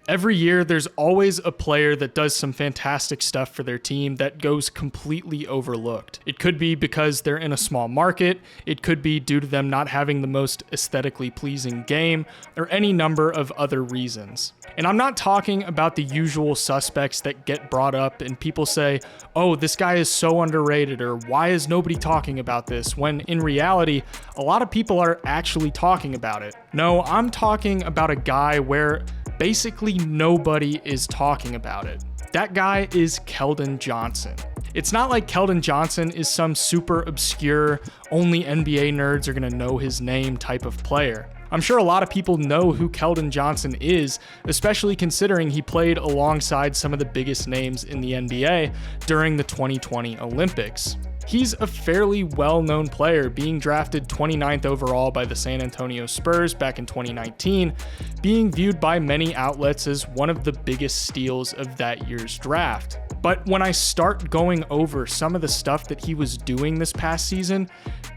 Every year, there's always a player that does some fantastic stuff for their team that goes completely overlooked. It could be because they're in a small market, it could be due to them not having the most aesthetically pleasing game, or any number of other reasons. And I'm not talking about the usual suspects that get brought up and people say, oh, this guy is so underrated, or why is nobody talking about this, when in reality, a lot of people are actually talking about it. No, I'm talking about a guy where basically nobody is talking about it. That guy is Keldon Johnson. It's not like Keldon Johnson is some super obscure, only NBA nerds are gonna know his name type of player. I'm sure a lot of people know who Keldon Johnson is, especially considering he played alongside some of the biggest names in the NBA during the 2020 Olympics. He's a fairly well-known player, being drafted 29th overall by the San Antonio Spurs back in 2019, being viewed by many outlets as one of the biggest steals of that year's draft. But when I start going over some of the stuff that he was doing this past season,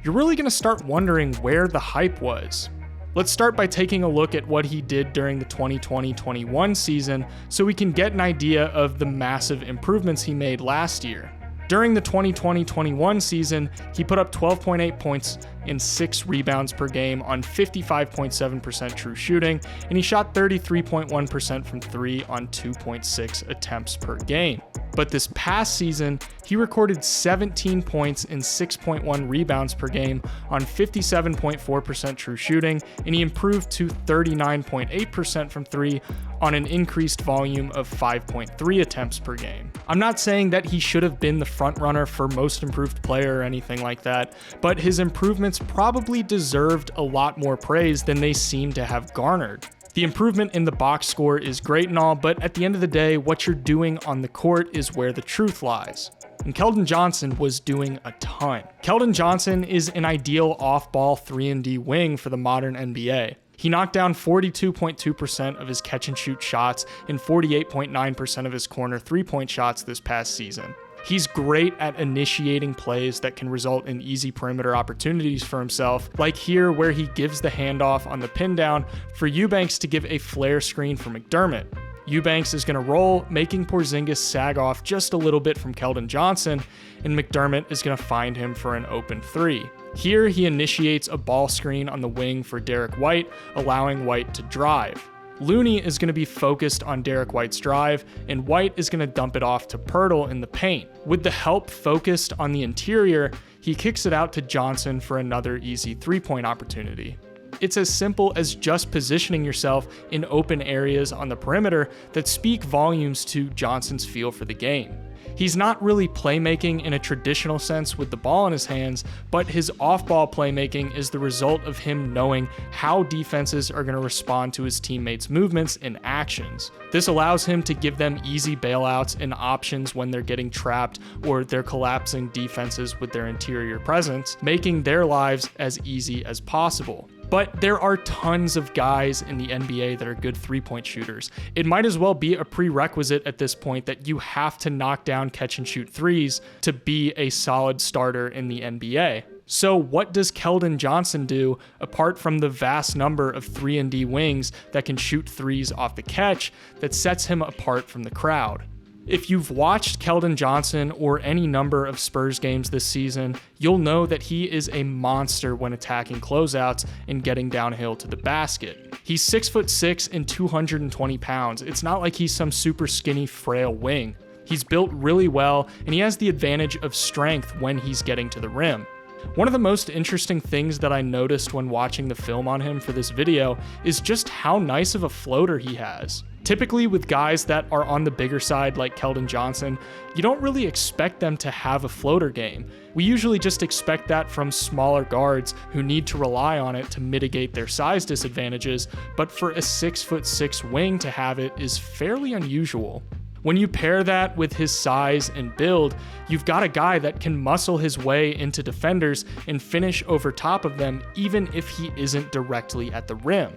you're really going to start wondering where the hype was. Let's start by taking a look at what he did during the 2020-21 season so we can get an idea of the massive improvements he made last year. During the 2020-21 season, he put up 12.8 points and 6 rebounds per game on 55.7% true shooting, and he shot 33.1% from 3 on 2.6 attempts per game. But this past season, he recorded 17 points and 6.1 rebounds per game on 57.4% true shooting, and he improved to 39.8% from 3 on an increased volume of 5.3 attempts per game. I'm not saying that he should have been the frontrunner for most improved player or anything like that, but his improvements probably deserved a lot more praise than they seem to have garnered. The improvement in the box score is great and all, but at the end of the day, what you're doing on the court is where the truth lies. And Keldon Johnson was doing a ton. Keldon Johnson is an ideal off-ball 3-and-D wing for the modern NBA. He knocked down 42.2% of his catch-and-shoot shots and 48.9% of his corner three-point shots this past season. He's great at initiating plays that can result in easy perimeter opportunities for himself, like here where he gives the handoff on the pin down for Eubanks to give a flare screen for McDermott. Eubanks is going to roll, making Porzingis sag off just a little bit from Keldon Johnson, and McDermott is going to find him for an open three. Here he initiates a ball screen on the wing for Derek White, allowing White to drive. Looney is going to be focused on Derek White's drive, and White is going to dump it off to Poeltl in the paint. With the help focused on the interior, he kicks it out to Johnson for another easy three-point opportunity. It's as simple as just positioning yourself in open areas on the perimeter that speak volumes to Johnson's feel for the game. He's not really playmaking in a traditional sense with the ball in his hands, but his off-ball playmaking is the result of him knowing how defenses are going to respond to his teammates' movements and actions. This allows him to give them easy bailouts and options when they're getting trapped or they're collapsing defenses with their interior presence, making their lives as easy as possible. But there are tons of guys in the NBA that are good three-point shooters. It might as well be a prerequisite at this point that you have to knock down catch-and-shoot threes to be a solid starter in the NBA. So what does Keldon Johnson do apart from the vast number of 3-and-D wings that can shoot threes off the catch that sets him apart from the crowd? If you've watched Keldon Johnson or any number of Spurs games this season, you'll know that he is a monster when attacking closeouts and getting downhill to the basket. He's 6'6" and 220 pounds. It's not like he's some super skinny, frail wing. He's built really well, and he has the advantage of strength when he's getting to the rim. One of the most interesting things that I noticed when watching the film on him for this video is just how nice of a floater he has. Typically with guys that are on the bigger side like Keldon Johnson, you don't really expect them to have a floater game. We usually just expect that from smaller guards who need to rely on it to mitigate their size disadvantages, but for a 6'6" wing to have it is fairly unusual. When you pair that with his size and build, you've got a guy that can muscle his way into defenders and finish over top of them even if he isn't directly at the rim.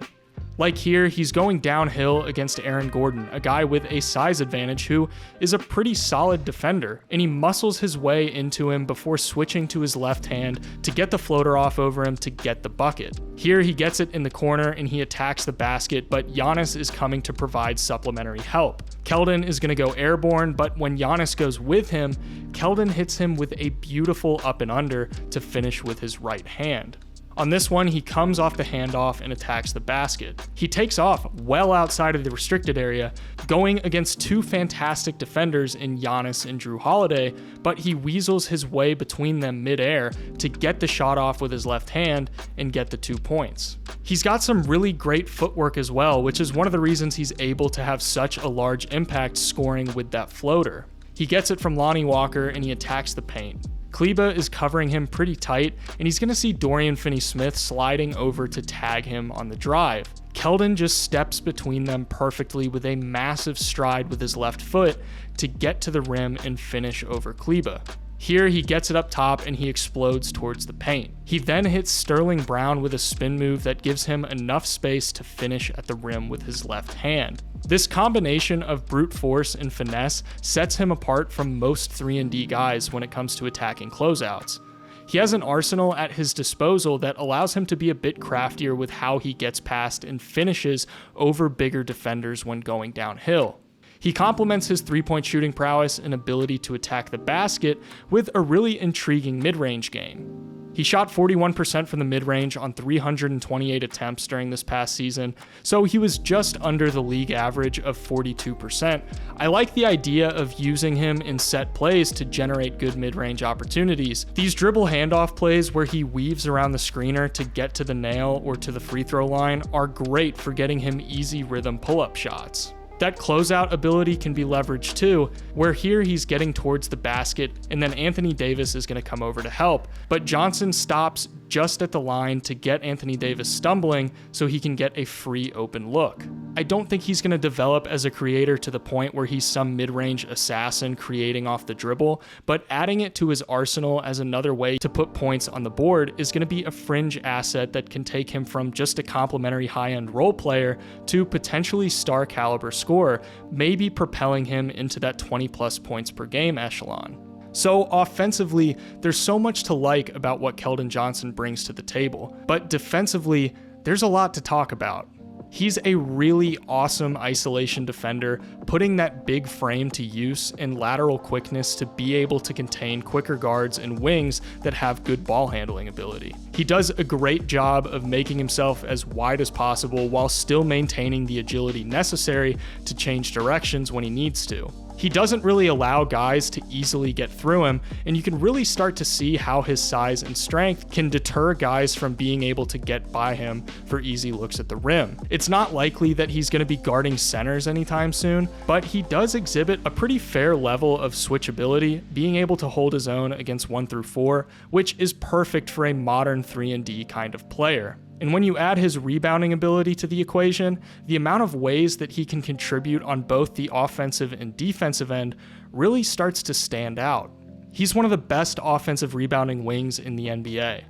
Like here, he's going downhill against Aaron Gordon, a guy with a size advantage who is a pretty solid defender, and he muscles his way into him before switching to his left hand to get the floater off over him to get the bucket. Here he gets it in the corner and he attacks the basket, but Giannis is coming to provide supplementary help. Keldon is going to go airborne, but when Giannis goes with him, Keldon hits him with a beautiful up and under to finish with his right hand. On this one, he comes off the handoff and attacks the basket. He takes off well outside of the restricted area, going against two fantastic defenders in Giannis and Jrue Holiday, but he weasels his way between them midair to get the shot off with his left hand and get the 2 points. He's got some really great footwork as well, which is one of the reasons he's able to have such a large impact scoring with that floater. He gets it from Lonnie Walker and he attacks the paint. Kleber is covering him pretty tight, and he's going to see Dorian Finney-Smith sliding over to tag him on the drive. Keldon just steps between them perfectly with a massive stride with his left foot to get to the rim and finish over Kleber. Here he gets it up top and he explodes towards the paint. He then hits Sterling Brown with a spin move that gives him enough space to finish at the rim with his left hand. This combination of brute force and finesse sets him apart from most 3-and-D guys when it comes to attacking closeouts. He has an arsenal at his disposal that allows him to be a bit craftier with how he gets past and finishes over bigger defenders when going downhill. He complements his three-point shooting prowess and ability to attack the basket with a really intriguing mid-range game. He shot 41% from the mid-range on 328 attempts during this past season, so he was just under the league average of 42%. I like the idea of using him in set plays to generate good mid-range opportunities. These dribble handoff plays where he weaves around the screener to get to the nail or to the free throw line are great for getting him easy rhythm pull-up shots. That closeout ability can be leveraged too, where here he's getting towards the basket and then Anthony Davis is going to come over to help, but Johnson stops just at the line to get Anthony Davis stumbling so he can get a free open look. I don't think he's going to develop as a creator to the point where he's some mid-range assassin creating off the dribble, but adding it to his arsenal as another way to put points on the board is going to be a fringe asset that can take him from just a complimentary high-end role player to potentially star caliber scorer, maybe propelling him into that 20+ points per game echelon. So offensively, there's so much to like about what Keldon Johnson brings to the table, but defensively, there's a lot to talk about. He's a really awesome isolation defender, putting that big frame to use and lateral quickness to be able to contain quicker guards and wings that have good ball handling ability. He does a great job of making himself as wide as possible while still maintaining the agility necessary to change directions when he needs to. He doesn't really allow guys to easily get through him, and you can really start to see how his size and strength can deter guys from being able to get by him for easy looks at the rim. It's not likely that he's going to be guarding centers anytime soon, but he does exhibit a pretty fair level of switchability, being able to hold his own against 1 through 4, which is perfect for a modern 3-and-D kind of player. And when you add his rebounding ability to the equation, the amount of ways that he can contribute on both the offensive and defensive end really starts to stand out. He's one of the best offensive rebounding wings in the NBA.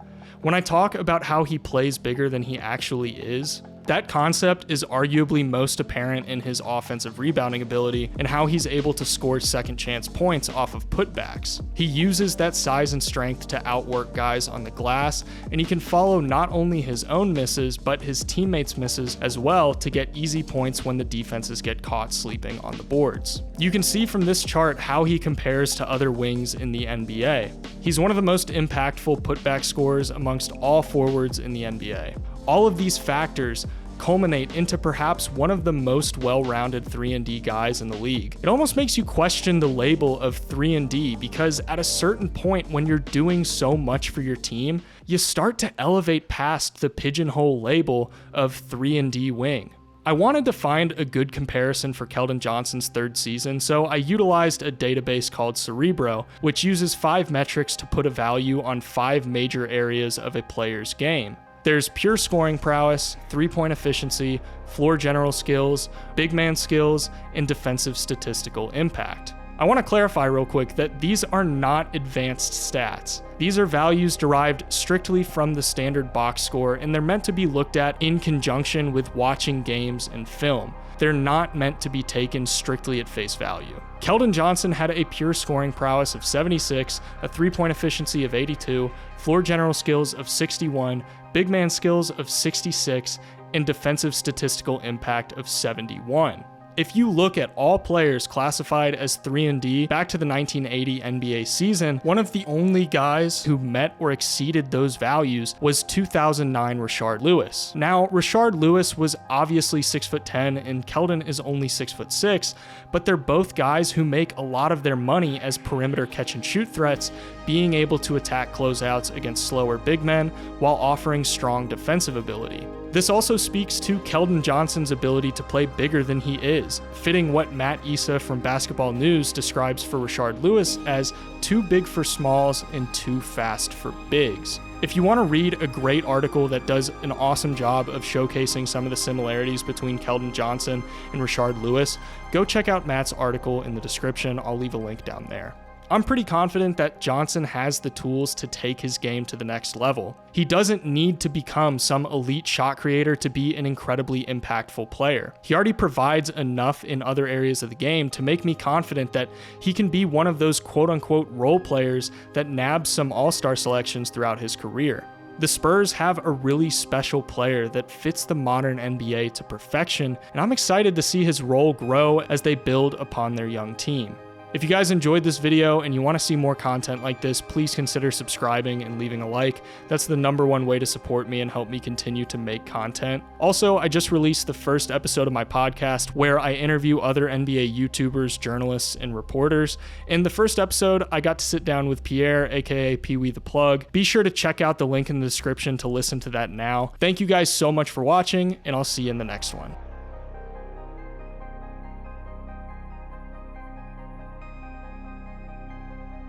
When I talk about how he plays bigger than he actually is, that concept is arguably most apparent in his offensive rebounding ability and how he's able to score second chance points off of putbacks. He uses that size and strength to outwork guys on the glass, and he can follow not only his own misses, but his teammates' misses as well to get easy points when the defenses get caught sleeping on the boards. You can see from this chart how he compares to other wings in the NBA. He's one of the most impactful putback scorers amongst all forwards in the NBA. All of these factors culminate into perhaps one of the most well-rounded 3-and-D guys in the league. It almost makes you question the label of 3-and-D because at a certain point when you're doing so much for your team, you start to elevate past the pigeonhole label of 3-and-D wing. I wanted to find a good comparison for Keldon Johnson's third season, so I utilized a database called Cerebro, which uses 5 metrics to put a value on 5 major areas of a player's game. There's pure scoring prowess, 3-point efficiency, floor general skills, big man skills, and defensive statistical impact. I want to clarify real quick that these are not advanced stats. These are values derived strictly from the standard box score, and they're meant to be looked at in conjunction with watching games and film. They're not meant to be taken strictly at face value. Keldon Johnson had a pure scoring prowess of 76, a three-point efficiency of 82, floor general skills of 61, big man skills of 66, and defensive statistical impact of 71. If you look at all players classified as 3&D back to the 1980 NBA season, one of the only guys who met or exceeded those values was 2009 Rashard Lewis. Now, Rashard Lewis was obviously 6'10" and Keldon is only 6'6", but they're both guys who make a lot of their money as perimeter catch and shoot threats, being able to attack closeouts against slower big men while offering strong defensive ability. This also speaks to Keldon Johnson's ability to play bigger than he is, fitting what Matt Issa from Basketball News describes for Rashard Lewis as too big for smalls and too fast for bigs. If you want to read a great article that does an awesome job of showcasing some of the similarities between Keldon Johnson and Rashard Lewis, go check out Matt's article in the description. I'll leave a link down there. I'm pretty confident that Johnson has the tools to take his game to the next level. He doesn't need to become some elite shot creator to be an incredibly impactful player. He already provides enough in other areas of the game to make me confident that he can be one of those quote-unquote role players that nabs some all-star selections throughout his career. The Spurs have a really special player that fits the modern NBA to perfection, and I'm excited to see his role grow as they build upon their young team. If you guys enjoyed this video and you want to see more content like this, please consider subscribing and leaving a like. That's the #1 way to support me and help me continue to make content. Also, I just released the first episode of my podcast where I interview other NBA YouTubers, journalists, and reporters. In the first episode, I got to sit down with Pierre, aka Pee-wee the Plug. Be sure to check out the link in the description to listen to that now. Thank you guys so much for watching, and I'll see you in the next one.